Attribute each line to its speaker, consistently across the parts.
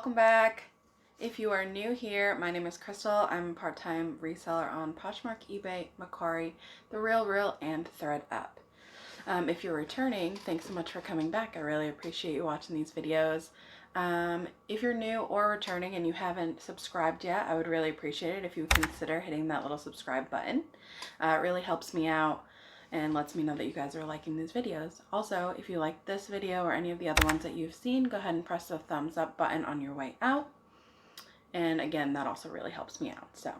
Speaker 1: welcome back. If you are new here, my name is Crystal. I'm a part-time reseller on Poshmark, eBay, Mercari, The Real, and ThreadUp. If you're returning, thanks so much for coming back. I really appreciate you watching these videos. If you're new or returning and you haven't subscribed yet, I would really appreciate it if you would consider hitting that little subscribe button. It really helps me out and lets me know that you guys are liking these videos. Also, if you like this video or any of the other ones that you've seen, go ahead and press the thumbs up button on your way out. And again, that also really helps me out. So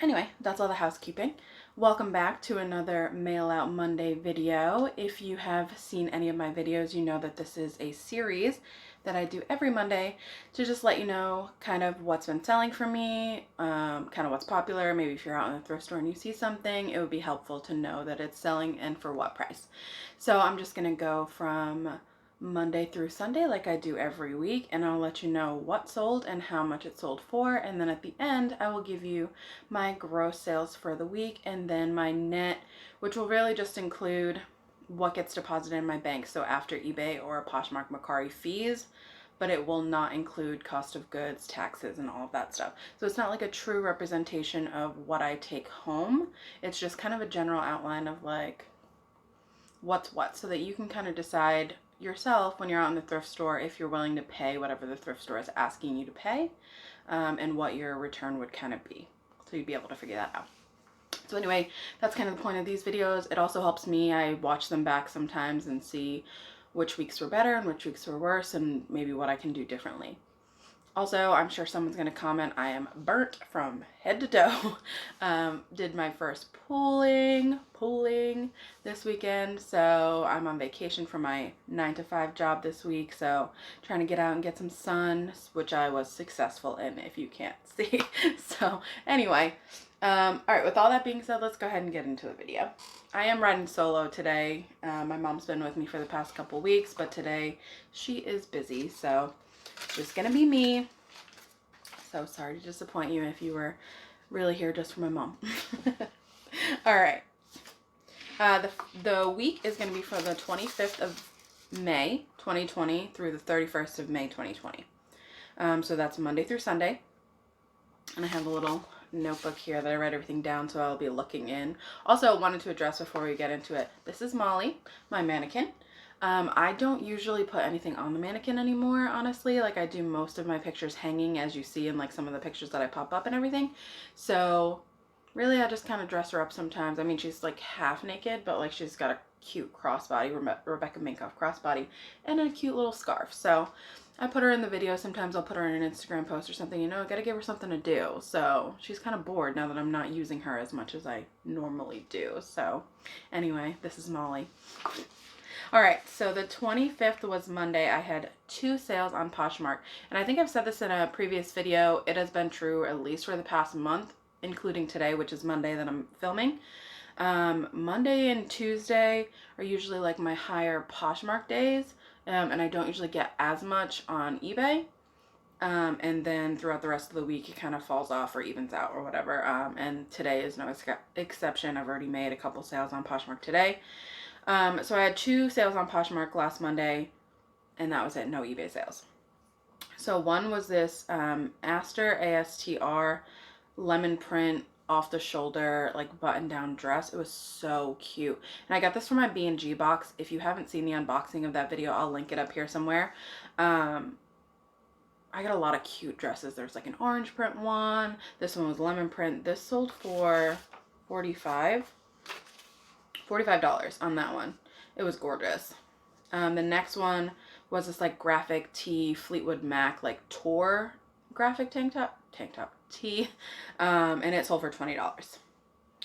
Speaker 1: anyway, that's all the housekeeping. Welcome back to another Mail Out Monday video. If you have seen any of my videos, you know that this is a series that I do every Monday to just let you know kind of what's been selling for me, kind of what's popular. Maybe if you're out in the thrift store and you see something, it would be helpful to know that it's selling and for what price. So I'm just gonna go from Monday through Sunday like I do every week, and I'll let you know what sold and how much it sold for, and then at the end I will give you my gross sales for the week and then my net, which will really just include what gets deposited in my bank, so after eBay or Poshmark Mercari fees, but it will not include cost of goods, taxes, and all of that stuff. So it's not like a true representation of what I take home. It's just kind of a general outline of like what's what, so that you can kind of decide yourself when you're out in the thrift store if you're willing to pay whatever the thrift store is asking you to pay, and what your return would kind of be. So you'd be able to figure that out. So anyway, that's kind of the point of these videos. It also helps me. I watch them back sometimes and see which weeks were better and which weeks were worse and maybe what I can do differently. Also, I'm sure someone's going to comment, I am burnt from head to toe. Did my first pooling this weekend, so I'm on vacation from my 9-to-5 job this week, so trying to get out and get some sun, which I was successful in if you can't see. So anyway, alright, with all that being said, let's go ahead and get into the video. I am riding solo today. My mom's been with me for the past couple weeks, but today she is busy, so it's just gonna be me. So sorry to disappoint you if you were really here just for my mom. Alright. The week is gonna be from the 25th of May 2020 through the 31st of May 2020. So that's Monday through Sunday. And I have a little notebook here that I write everything down, so I'll be looking in. Also, wanted to address before we get into it, this is Molly, my mannequin. I don't usually put anything on the mannequin anymore, honestly. Like, I do most of my pictures hanging, as you see in like some of the pictures that I pop up and everything. So really, I just kind of dress her up sometimes. I mean, she's like half naked, but like she's got a cute crossbody, Rebecca Minkoff crossbody, and a cute little scarf. So I put her in the video. Sometimes I'll put her in an Instagram post or something. You know, I gotta give her something to do. So she's kind of bored now that I'm not using her as much as I normally do. So anyway, this is Molly. Alright, so the 25th was Monday. I had 2 sales on Poshmark. And I think I've said this in a previous video. It has been true at least for the past month, including today, which is Monday that I'm filming. Monday and Tuesday are usually like my higher Poshmark days. And I don't usually get as much on eBay. And then throughout the rest of the week, it kind of falls off or evens out or whatever. And today is no exception. I've already made a couple sales on Poshmark today. So I had 2 sales on Poshmark last Monday, and that was it, no eBay sales. So one was this Aster, A-S-T-R, lemon print, off the shoulder, like button down dress. It was so cute. And I got this from my B&G box. If you haven't seen the unboxing of that video, I'll link it up here somewhere. I got a lot of cute dresses. There's like an orange print one. This one was lemon print. This sold for $45 on that one. It was gorgeous. The next one was this like graphic tee, Fleetwood Mac like tour graphic tank top tee, and it sold for $20.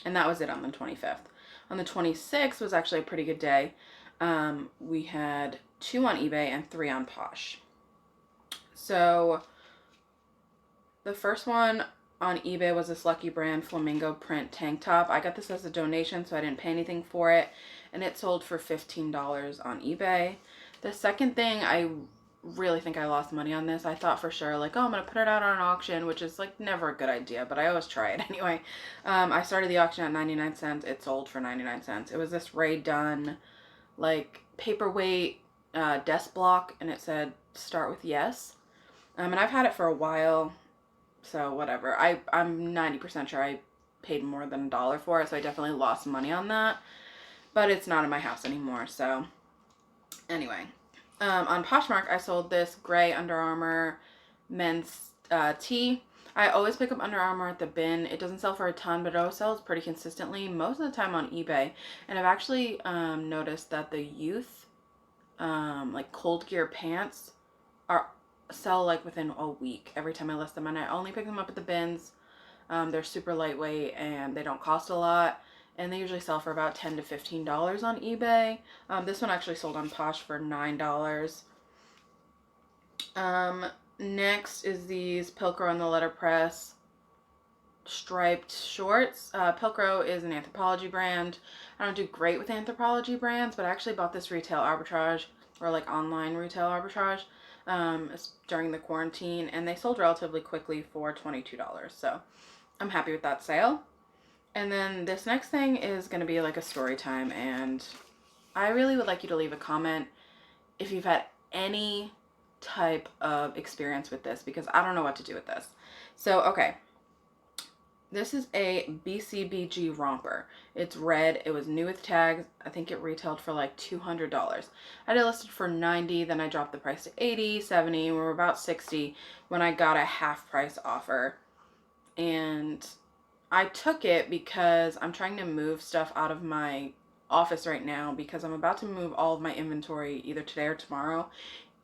Speaker 1: And that was it on the 25th. On the 26th was actually a pretty good day. We had 2 on eBay and 3 on Posh. So the first one on eBay was this Lucky Brand flamingo print tank top. I got this as a donation, so I didn't pay anything for it, and it sold for $15 on eBay. The second thing, I really think I lost money on this. I thought for sure, like, oh, I'm gonna put it out on an auction, which is like never a good idea, but I always try it anyway. I started the auction at 99 cents. It sold for 99 cents. It was this Ray Dunn like paperweight desk block, and it said start with yes. And I've had it for a while, so whatever. I'm 90% sure I paid more than $1 for it, so I definitely lost money on that. But it's not in my house anymore, so anyway. On Poshmark, I sold this gray Under Armour men's tee. I always pick up Under Armour at the bin. It doesn't sell for a ton, but it always sells pretty consistently, most of the time on eBay. And I've actually noticed that the youth, like Cold Gear pants, are sell like within a week every time I list them. And I only pick them up at the bins. They're super lightweight and they don't cost a lot. And they usually sell for about $10 to $15 on eBay. This one actually sold on Posh for $9. Next is these Pilcrow and the Letterpress striped shorts. Pilcrow is an Anthropologie brand. I don't do great with Anthropologie brands, but I actually bought this retail arbitrage, or like online retail arbitrage, during the quarantine, and they sold relatively quickly for $22. So I'm happy with that sale. And then this next thing is going to be like a story time, and I really would like you to leave a comment if you've had any type of experience with this, because I don't know what to do with this. So, okay. This is a BCBG romper. It's red. It was new with tags. I think it retailed for like $200. I had it listed for $90, then I dropped the price to $80, $70, and we're about $60 when I got a half price offer. And I took it because I'm trying to move stuff out of my office right now, because I'm about to move all of my inventory either today or tomorrow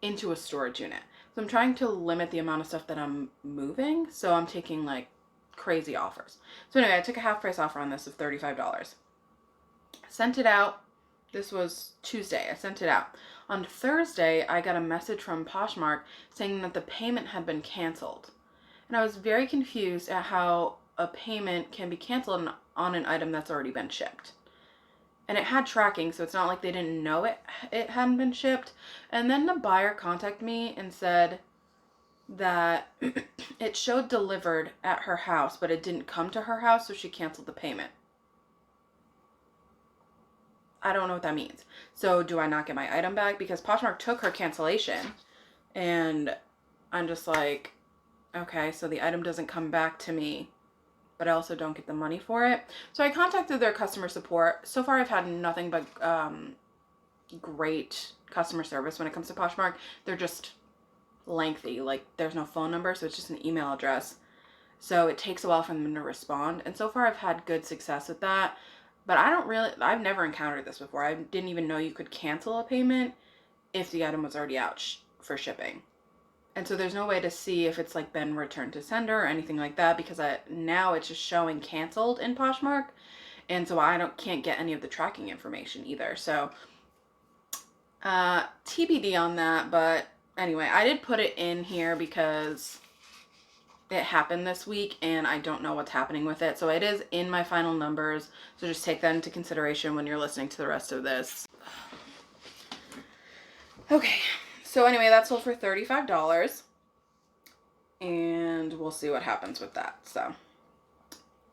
Speaker 1: into a storage unit. So I'm trying to limit the amount of stuff that I'm moving, so I'm taking like crazy offers. So anyway, I took a half price offer on this of $35. Sent it out. This was Tuesday. I sent it out. On Thursday, I got a message from Poshmark saying that the payment had been canceled. And I was very confused at how a payment can be canceled on an item that's already been shipped. And it had tracking, so it's not like they didn't know it hadn't been shipped. And then the buyer contacted me and said that it showed delivered at her house, but it didn't come to her house, so she canceled the payment. I don't know what that means. So do I not get my item back? Because Poshmark took her cancellation, and I'm just like, okay, so the item doesn't come back to me, but I also don't get the money for it. So I contacted their customer support. So far I've had nothing but great customer service when it comes to Poshmark. They're just lengthy. Like, there's no phone number, so it's just an email address. So it takes a while for them to respond. And so far I've had good success with that. But I've never encountered this before. I didn't even know you could cancel a payment if the item was already out for shipping. And so there's no way to see if it's like been returned to sender or anything like that, because now it's just showing canceled in Poshmark. And so I can't get any of the tracking information either. So TBD on that. But anyway, I did put it in here because it happened this week and I don't know what's happening with it. So it is in my final numbers. So just take that into consideration when you're listening to the rest of this. Okay. So anyway, that sold for $35. And we'll see what happens with that. So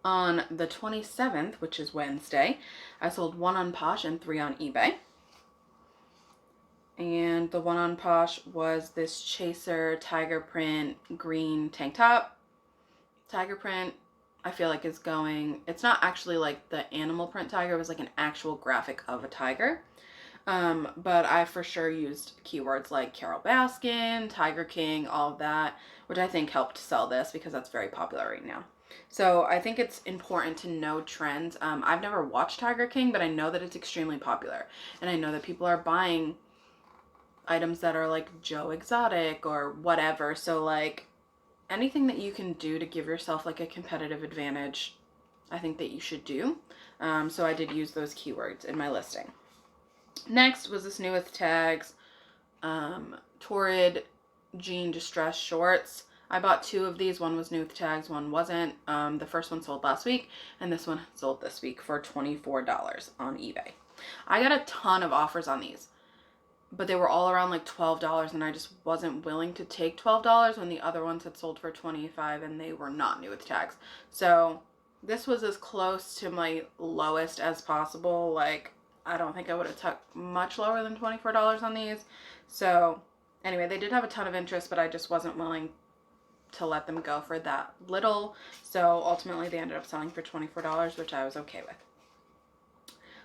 Speaker 1: on the 27th, which is Wednesday, I sold 1 on Posh and 3 on eBay. And the one on Posh was this Chaser tiger print green tank top. Tiger print, I feel like is going, it's not actually like the animal print tiger, it was like an actual graphic of a tiger. But I for sure used keywords like Carole Baskin, Tiger King, all of that, which I think helped sell this because that's very popular right now. So I think it's important to know trends. I've never watched Tiger King, but I know that it's extremely popular. And I know that people are buying items that are like Joe Exotic or whatever. So like anything that you can do to give yourself like a competitive advantage, I think that you should do. So I did use those keywords in my listing. Next was this new with tags, Torrid jean distress shorts. I bought 2 of these. One was new with tags, one wasn't. The first one sold last week, and this one sold this week for $24 on eBay. I got a ton of offers on these, but they were all around like $12, and I just wasn't willing to take $12 when the other ones had sold for $25 and they were not new with tags. So this was as close to my lowest as possible. Like, I don't think I would have took much lower than $24 on these. So Anyway, they did have a ton of interest, but I just wasn't willing to let them go for that little. So ultimately they ended up selling for $24, which I was okay with.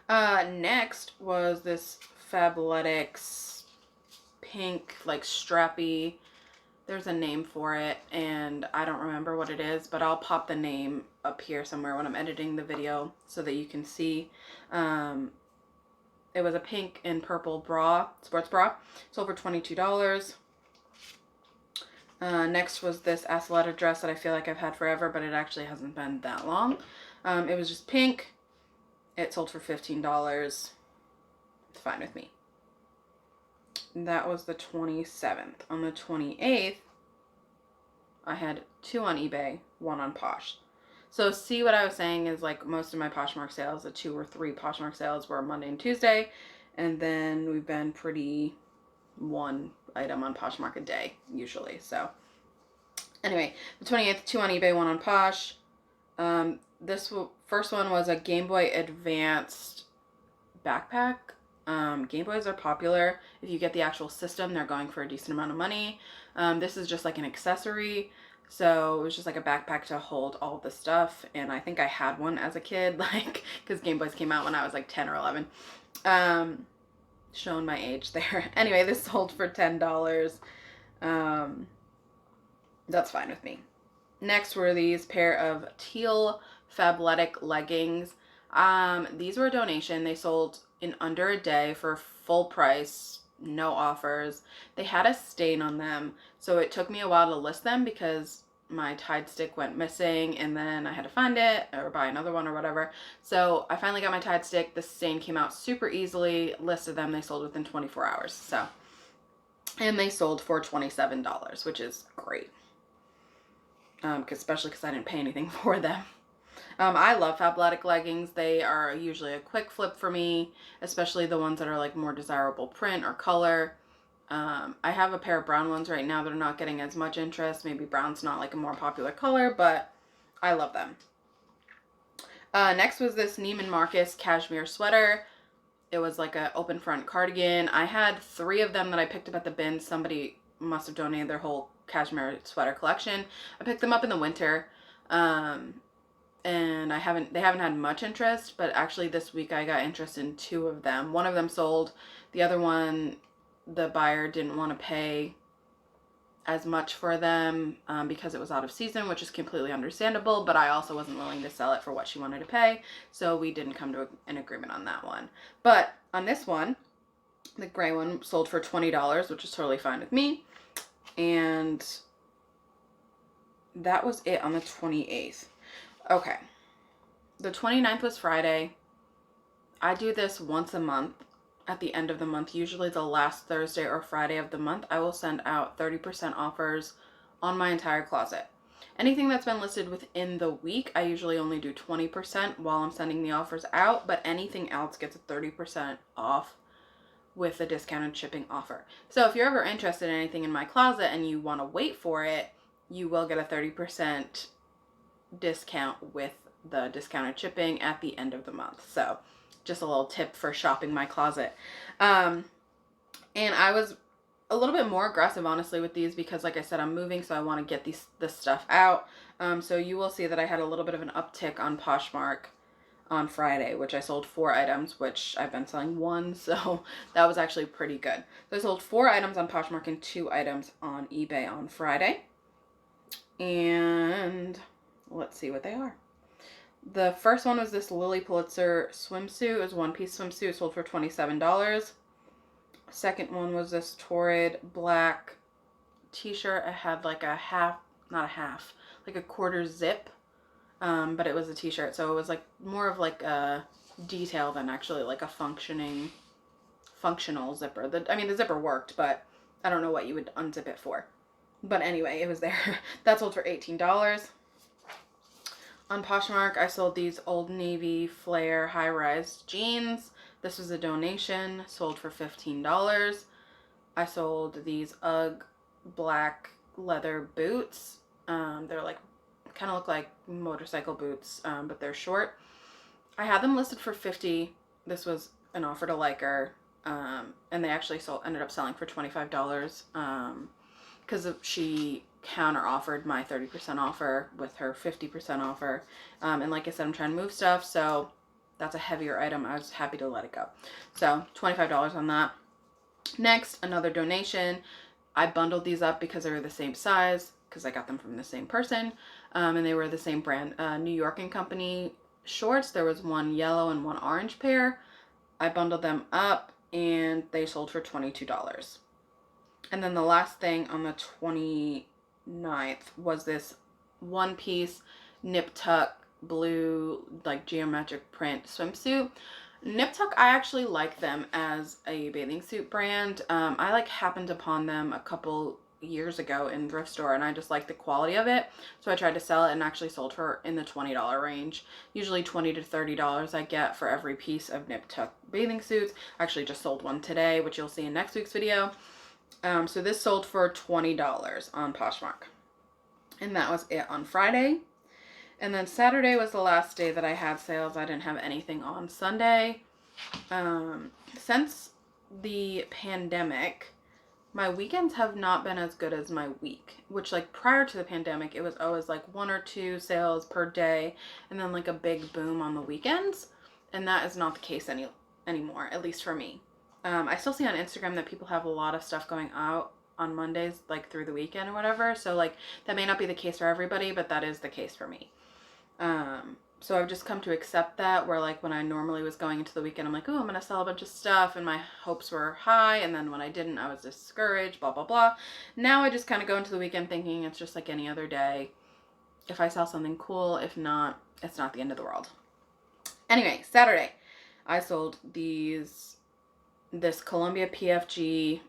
Speaker 1: Next was this Fabletics pink, like strappy. There's a name for it, and I don't remember what it is, but I'll pop the name up here somewhere when I'm editing the video so that you can see. It was a pink and purple bra, sports bra, sold for $22. Next was this Athleta dress that I feel like I've had forever, but it actually hasn't been that long. It was just pink. It sold for $15. It's fine with me. That was the 27th. On the 28th, I had 2 on eBay, 1 on Posh. So see what I was saying is like most of my Poshmark sales, the 2 or 3 Poshmark sales were Monday and Tuesday. And then we've been pretty 1 item on Poshmark a day usually. So anyway, the 28th, 2 on eBay, 1 on Posh. This first one was a Game Boy Advanced backpack. Game Boys are popular. If you get the actual system, they're going for a decent amount of money. This is just like an accessory. So it was just like a backpack to hold all the stuff. And I think I had one as a kid, like, because Game Boys came out when I was like 10 or 11. Showing my age there. Anyway, this sold for $10. That's fine with me. Next were these pair of teal Fabletic leggings. These were a donation. They sold in under a day for full price, no offers. They had a stain on them, so it took me a while to list them because my Tide stick went missing, and then I had to find it or buy another one or whatever. So I finally got my Tide stick. The stain came out super easily. Listed them. They sold within 24 hours. So, and they sold for $27, which is great. Especially because I didn't pay anything for them. I love Fabletic leggings. They are usually a quick flip for me, especially the ones that are like more desirable print or color. I have a pair of brown ones right now that are not getting as much interest. Maybe brown's not like a more popular color, but I love them. Next was this Neiman Marcus cashmere sweater. It was like an open front cardigan. I had 3 of them that I picked up at the bin. Somebody must have donated their whole cashmere sweater collection. I picked them up in the winter. And they haven't had much interest, but actually this week I got interest in 2 of them. One of them sold. The other one, the buyer didn't want to pay as much for them because it was out of season, which is completely understandable, but I also wasn't willing to sell it for what she wanted to pay, so we didn't come to an agreement on that one. But on this one, the gray one sold for $20, which is totally fine with me, and that was it on the 28th. Okay, the 29th was Friday. I do this once a month at the end of the month, usually the last Thursday or Friday of the month. I will send out 30% offers on my entire closet. Anything that's been listed within the week, I usually only do 20% while I'm sending the offers out, but anything else gets a 30% off with a discounted shipping offer. So if you're ever interested in anything in my closet and you want to wait for it, you will get a 30% discount with the discounted shipping at the end of the month. So just a little tip for shopping my closet. And I was a little bit more aggressive, honestly, with these because, like I said, I'm moving, so I want to get this stuff out. So you will see that I had a little bit of an uptick on Poshmark on Friday, which I sold 4 items, which I've been selling 1, so that was actually pretty good. So I sold 4 items on Poshmark and 2 items on eBay on Friday. And let's see what they are. The first one was this Lily Pulitzer swimsuit. It was one-piece swimsuit. Sold for $27. Second one was this Torrid black t-shirt. It had like a half, not a half, like a quarter zip. But it was a t-shirt, so it was like more of like a detail than actually like a functional zipper. The zipper worked, but I don't know what you would unzip it for. But anyway, it was there. That sold for $18. On Poshmark, I sold these Old Navy flare high-rise jeans. This was a donation, sold for $15. I sold these UGG black leather boots. They're like, kind of look like motorcycle boots, but they're short. I had them listed for $50. This was an offer to liker. And they actually ended up selling for $25 because she counter offered my 30% offer with her 50% offer. And like I said, I'm trying to move stuff, so that's a heavier item. I was happy to let it go. So $25 on that. Next, another donation. I bundled these up because they were the same size, because I got them from the same person, and they were the same brand. New York and Company shorts. There was one yellow and one orange pair. I bundled them up, and they sold for $22. And then the last thing on the 29th was this one piece nip tuck blue like geometric print swimsuit. Nip Tuck, I actually like them as a bathing suit brand. I like happened upon them a couple years ago in thrift store, and I just like the quality of it. So I tried to sell it and actually sold for in the $20 range. Usually $20 to $30 I get for every piece of Nip Tuck bathing suits. I actually just sold one today, which you'll see in next week's video. So this sold for $20 on Poshmark. And that was it on Friday. And then Saturday was the last day that I had sales. I didn't have anything on Sunday. Since the pandemic, my weekends have not been as good as my week, which like prior to the pandemic, it was always like 1 or 2 sales per day and then like a big boom on the weekends. And that is not the case anymore, at least for me. I still see on Instagram that people have a lot of stuff going out on Mondays, like through the weekend or whatever. So like that may not be the case for everybody, but that is the case for me. So I've just come to accept that, where like when I normally was going into the weekend, I'm like, oh, I'm going to sell a bunch of stuff, and my hopes were high. And then when I didn't, I was discouraged, blah, blah, blah. Now I just kind of go into the weekend thinking it's just like any other day. If I sell something cool, if not, it's not the end of the world. Anyway, Saturday, I sold this Columbia PFG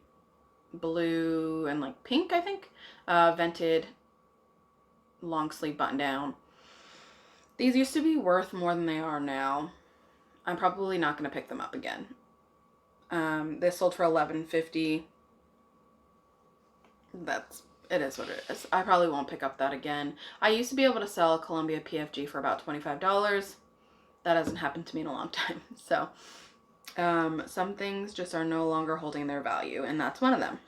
Speaker 1: blue and like pink, I think, vented long sleeve button down. These used to be worth more than they are now. I'm probably not going to pick them up again. This sold for $11.50. It is what it is. I probably won't pick up that again. I used to be able to sell a Columbia PFG for about $25. That hasn't happened to me in a long time. So, some things just are no longer holding their value, and that's one of them.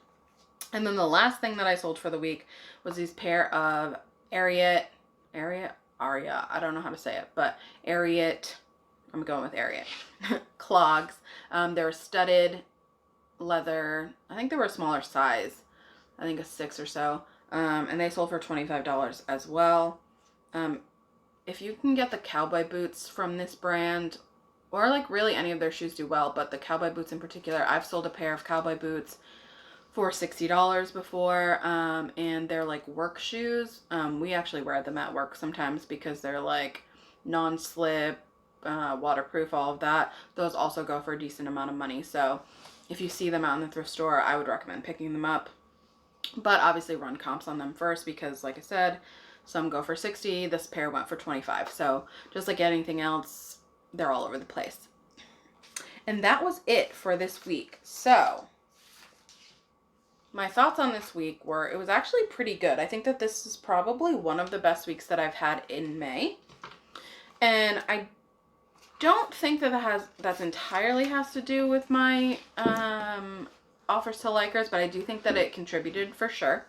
Speaker 1: And then the last thing that I sold for the week was these pair of Aria, I don't know how to say it, but Ariat, I'm going with Ariat, clogs. They were studded leather. I think they were a smaller size. I think a 6 or so. And they sold for $25 as well. If you can get the cowboy boots from this brand, or like really any of their shoes do well, but the cowboy boots in particular, I've sold a pair of cowboy boots for $60 before, and they're like work shoes. We actually wear them at work sometimes because they're like non-slip, waterproof, all of that. Those also go for a decent amount of money. So if you see them out in the thrift store, I would recommend picking them up. But obviously run comps on them first because like I said, some go for $60. This pair went for $25. So just like anything else, they're all over the place. And that was it for this week. So my thoughts on this week were, it was actually pretty good. I think that this is probably one of the best weeks that I've had in May. And I don't think that that's entirely has to do with my offers to likers, but I do think that it contributed for sure.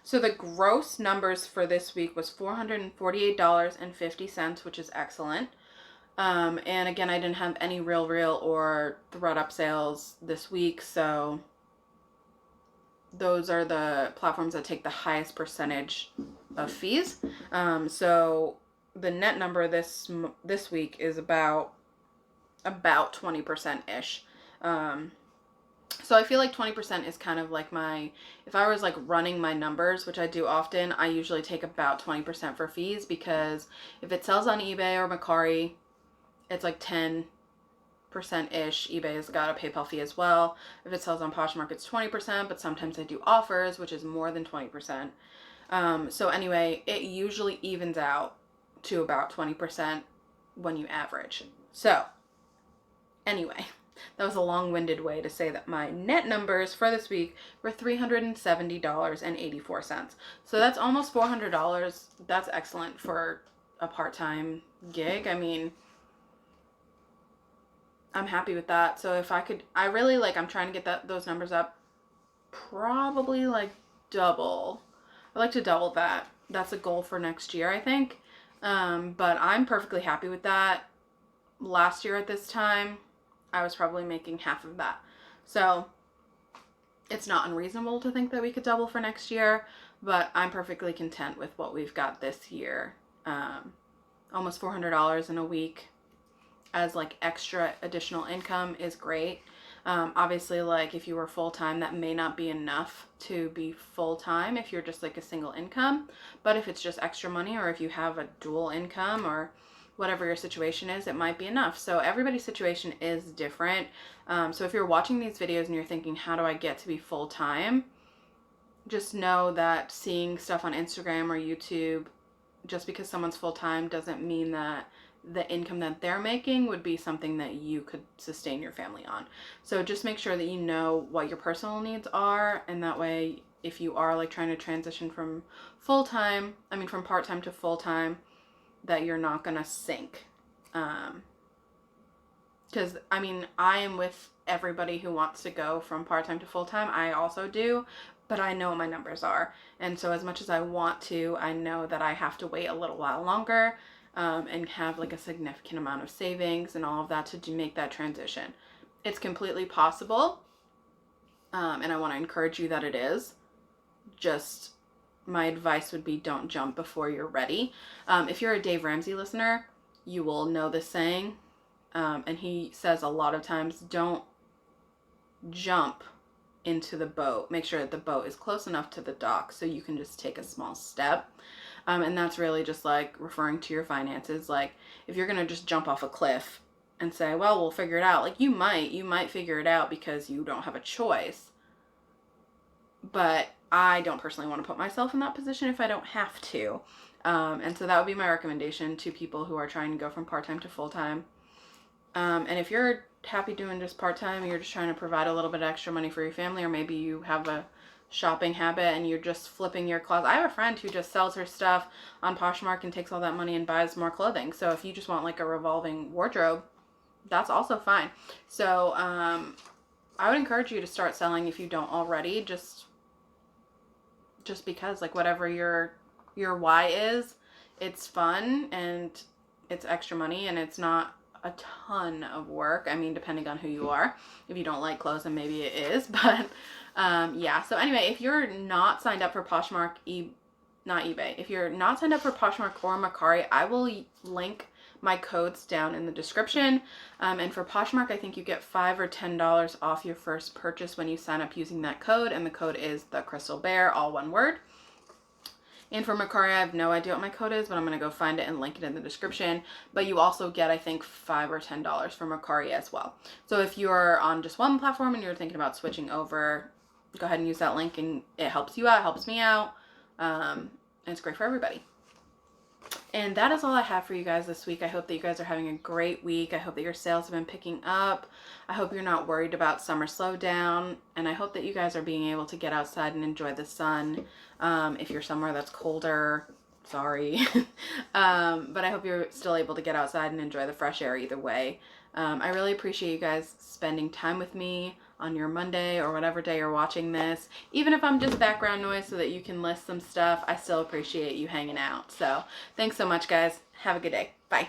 Speaker 1: So the gross numbers for this week was $448.50, which is excellent. And again, I didn't have any Real or ThredUp sales this week, so those are the platforms that take the highest percentage of fees. So the net number this week is about 20%-ish. So I feel like 20% is kind of like if I was like running my numbers, which I do often, I usually take about 20% for fees, because if it sells on eBay or Mercari, it's like 10%-ish. eBay has got a PayPal fee as well. If it sells on Poshmark, it's 20%, but sometimes I do offers, which is more than 20%. So anyway, it usually evens out to about 20% when you average. So anyway, that was a long-winded way to say that my net numbers for this week were $370.84. So that's almost $400. That's excellent for a part-time gig. I mean, I'm happy with that. So if I could, I really like, I'm trying to get those numbers up, probably like double. I'd like to double that. That's a goal for next year, I think. But I'm perfectly happy with that. Last year at this time, I was probably making half of that. So it's not unreasonable to think that we could double for next year, but I'm perfectly content with what we've got this year. Almost $400 in a week as like extra additional income is great. Obviously, like if you were full time, that may not be enough to be full time if you're just like a single income. But if it's just extra money, or if you have a dual income, or whatever your situation is, it might be enough. So everybody's situation is different. So if you're watching these videos and you're thinking, how do I get to be full time? Just know that seeing stuff on Instagram or YouTube, just because someone's full time doesn't mean that the income that they're making would be something that you could sustain your family on. So just make sure that you know what your personal needs are, and that way if you are like trying to transition from from part-time to full-time, that you're not gonna sink. Because I am with everybody who wants to go from part-time to full-time. I also do, but I know what my numbers are. And so as much as I want to, I know that I have to wait a little while longer, and have like a significant amount of savings and all of that to make that transition. It's completely possible, and I want to encourage you that it is. Just my advice would be, don't jump before you're ready. If you're a Dave Ramsey listener, you will know this saying, and he says a lot of times, don't jump into the boat. Make sure that the boat is close enough to the dock so you can just take a small step. And that's really just like referring to your finances. Like if you're going to just jump off a cliff and say, well, we'll figure it out. Like you might figure it out because you don't have a choice. But I don't personally want to put myself in that position if I don't have to. And so that would be my recommendation to people who are trying to go from part-time to full-time. And if you're happy doing just part-time, you're just trying to provide a little bit of extra money for your family, or maybe you have a shopping habit and you're just flipping your closet. I have a friend who just sells her stuff on Poshmark and takes all that money and buys more clothing. So if you just want like a revolving wardrobe, that's also fine. So I would encourage you to start selling if you don't already, just because like whatever your why is, it's fun and it's extra money and it's not a ton of work. Depending on who you are. If you don't like clothes, then maybe it is. But yeah. So anyway, if you're not signed up for Poshmark, not eBay, if you're not signed up for Poshmark or Mercari, I will link my codes down in the description. And for Poshmark, I think you get $5 or $10 off your first purchase when you sign up using that code. And the code is THECRYSTALBEAR, all one word. And for Mercari, I have no idea what my code is, but I'm going to go find it and link it in the description. But you also get, I think, $5 or $10 for Mercari as well. So if you're on just one platform and you're thinking about switching over, go ahead and use that link, and it helps you out, helps me out. And it's great for everybody. And that is all I have for you guys this week. I hope that you guys are having a great week. I hope that your sales have been picking up. I hope you're not worried about summer slowdown. And I hope that you guys are being able to get outside and enjoy the sun. If you're somewhere that's colder, sorry. But I hope you're still able to get outside and enjoy the fresh air either way. I really appreciate you guys spending time with me on your Monday or whatever day you're watching this. Even if I'm just background noise so that you can list some stuff, I still appreciate you hanging out. So thanks so much, guys. Have a good day. Bye.